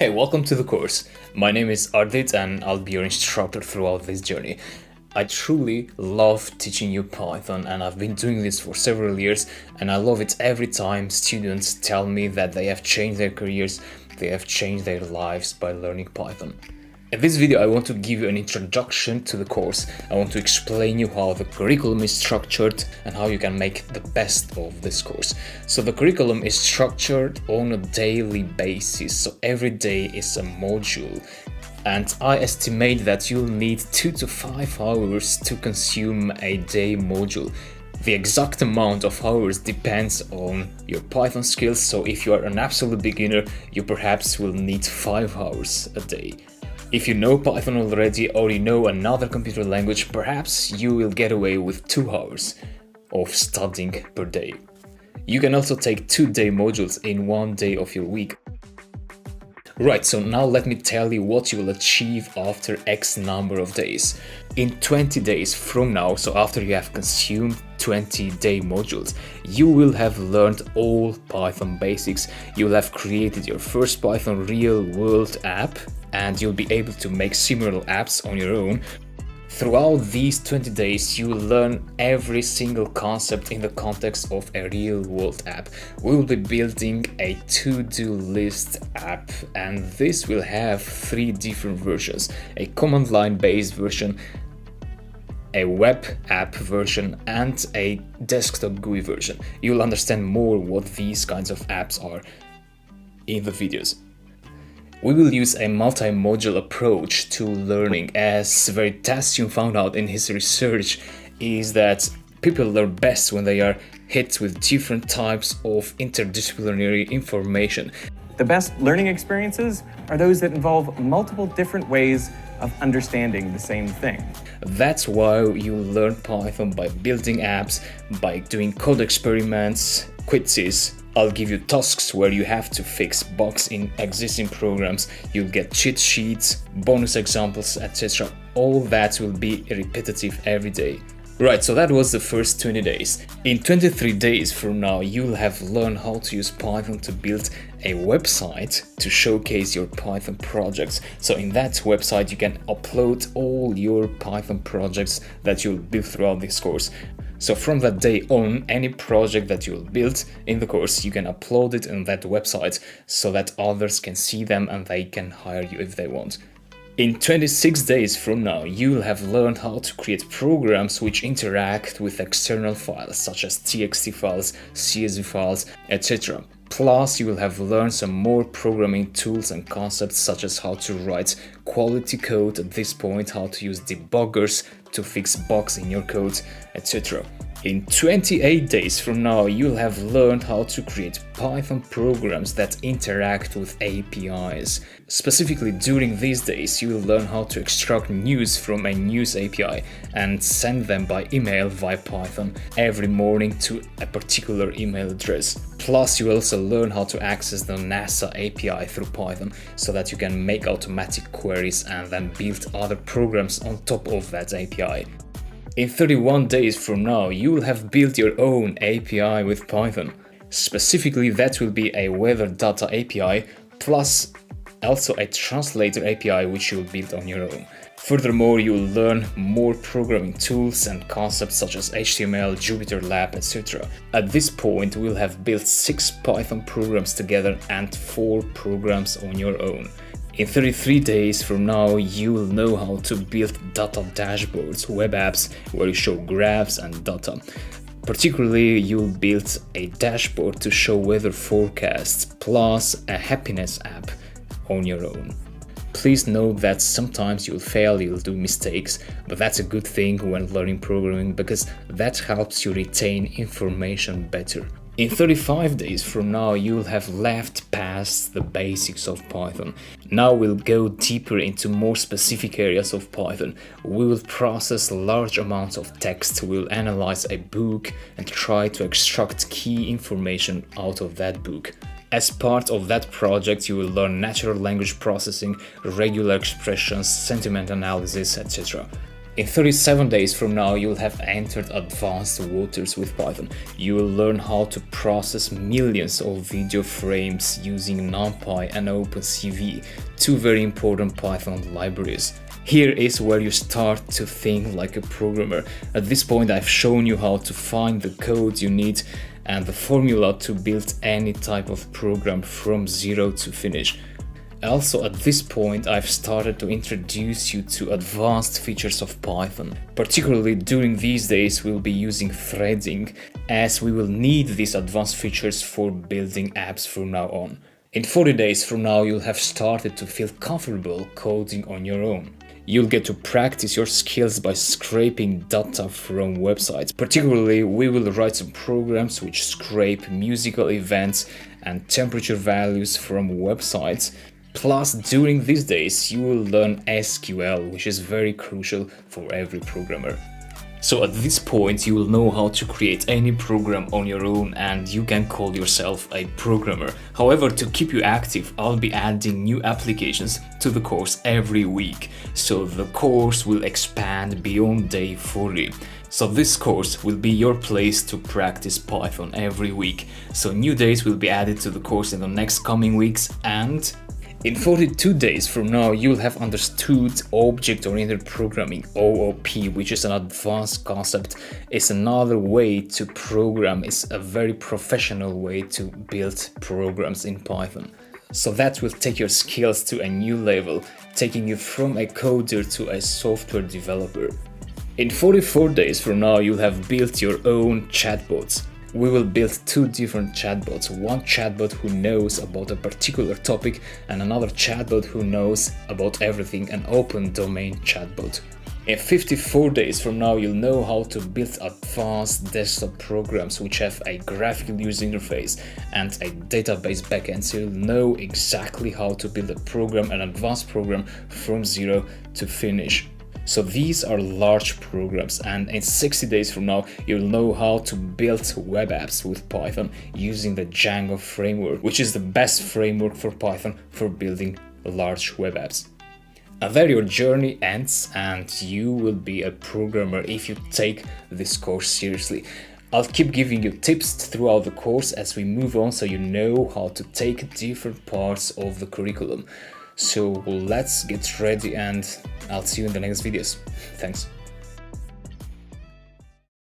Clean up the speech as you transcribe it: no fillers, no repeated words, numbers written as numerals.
Hey, welcome to the course. My name is Ardit and I'll be your instructor throughout this journey. I truly love teaching you Python and I've been doing this for several years, and I love it every time students tell me that they have changed their careers, they have changed their lives by learning Python. In this video, I want to give you an introduction to the course. I want to explain you how the curriculum is structured and how you can make the best of this course. So the curriculum is structured on a daily basis. So every day is a module. And I estimate that you'll need 2 to 5 hours to consume a day module. The exact amount of hours depends on your Python skills. So if you are an absolute beginner, you perhaps will need 5 hours a day. If you know Python already or you know another computer language, perhaps you will get away with 2 hours of studying per day. You can also take 2-day modules in 1 day of your week. Right, so now let me tell you what you will achieve after X number of days. In 20 days from now, so after you have consumed 20-day modules, you will have learned all Python basics. You will have created your first Python real-world app, and you'll be able to make similar apps on your own. Throughout these 20 days, you will learn every single concept in the context of a real-world app. We will be building a to-do list app, and this will have 3 different versions: a command line based version, a web app version, and a desktop GUI version. You'll understand more what these kinds of apps are in the videos. We will use a multi-module approach to learning, as Veritasium found out in his research is that people learn best when they are hit with different types of interdisciplinary information. The best learning experiences are those that involve multiple different ways of understanding the same thing. That's why you learn Python by building apps, by doing code experiments, quizzes. I'll give you tasks where you have to fix bugs in existing programs. You'll get cheat sheets, bonus examples, etc. All that will be repetitive every day. Right, so that was the first 20 days. In 23 days from now, you'll have learned how to use Python to build a website to showcase your Python projects. So in that website, you can upload all your Python projects that you'll build throughout this course. So from that day on, any project that you'll build in the course, you can upload it on that website so that others can see them and they can hire you if they want. In 26 days from now, you'll have learned how to create programs which interact with external files such as TXT files, CSV files, etc. Plus, you will have learned some more programming tools and concepts such as how to write quality code at this point, how to use debuggers to fix bugs in your code, etc. In 28 days from now, you'll have learned how to create Python programs that interact with APIs. Specifically, during these days, you will learn how to extract news from a news API and send them by email via Python every morning to a particular email address. Plus, you will also learn how to access the NASA API through Python so that you can make automatic queries and then build other programs on top of that API. In 31 days from now, you will have built your own API with Python. Specifically, that will be a weather data API, plus also a translator API which you will build on your own. Furthermore, you will learn more programming tools and concepts such as HTML, JupyterLab, etc. At this point, we'll have built 6 Python programs together and 4 programs on your own. In 33 days from now, you will know how to build data dashboards, web apps where you show graphs and data. Particularly, you'll build a dashboard to show weather forecasts, plus a happiness app on your own. Please note that sometimes you'll fail, you'll do mistakes, but that's a good thing when learning programming because that helps you retain information better. In 35 days from now, you'll have left past the basics of Python. Now we'll go deeper into more specific areas of Python. We will process large amounts of text, we'll analyze a book and try to extract key information out of that book. As part of that project, you will learn natural language processing, regular expressions, sentiment analysis, etc. In 37 days from now, you'll have entered advanced waters with Python. You will learn how to process millions of video frames using NumPy and OpenCV, two very important Python libraries. Here is where you start to think like a programmer. At this point, I've shown you how to find the code you need and the formula to build any type of program from zero to finish. Also, at this point, I've started to introduce you to advanced features of Python. Particularly during these days, we'll be using threading, as we will need these advanced features for building apps from now on. In 40 days from now, you'll have started to feel comfortable coding on your own. You'll get to practice your skills by scraping data from websites. Particularly, we will write some programs which scrape musical events and temperature values from websites. Plus, during these days, you will learn SQL, which is very crucial for every programmer. So at this point, you will know how to create any program on your own and you can call yourself a programmer. However, to keep you active, I'll be adding new applications to the course every week. So the course will expand beyond day 40. So this course will be your place to practice Python every week. So new days will be added to the course in the next coming weeks, and in 42 days from now, you'll have understood Object-Oriented Programming, OOP, which is an advanced concept. It's another way to program. It's a very professional way to build programs in Python. So that will take your skills to a new level, taking you from a coder to a software developer. In 44 days from now, you'll have built your own chatbots. We will build two different chatbots, one chatbot who knows about a particular topic and another chatbot who knows about everything, an open domain chatbot. In 54 days from now, you'll know how to build advanced desktop programs which have a graphical user interface and a database backend, so you'll know exactly how to build a program, an advanced program from zero to finish. So these are large programs, and in 60 days from now, you'll know how to build web apps with Python using the Django framework, which is the best framework for Python for building large web apps. And there your journey ends, and you will be a programmer if you take this course seriously. I'll keep giving you tips throughout the course as we move on, so you know how to take different parts of the curriculum. So let's get ready, and I'll see you in the next videos. Thanks.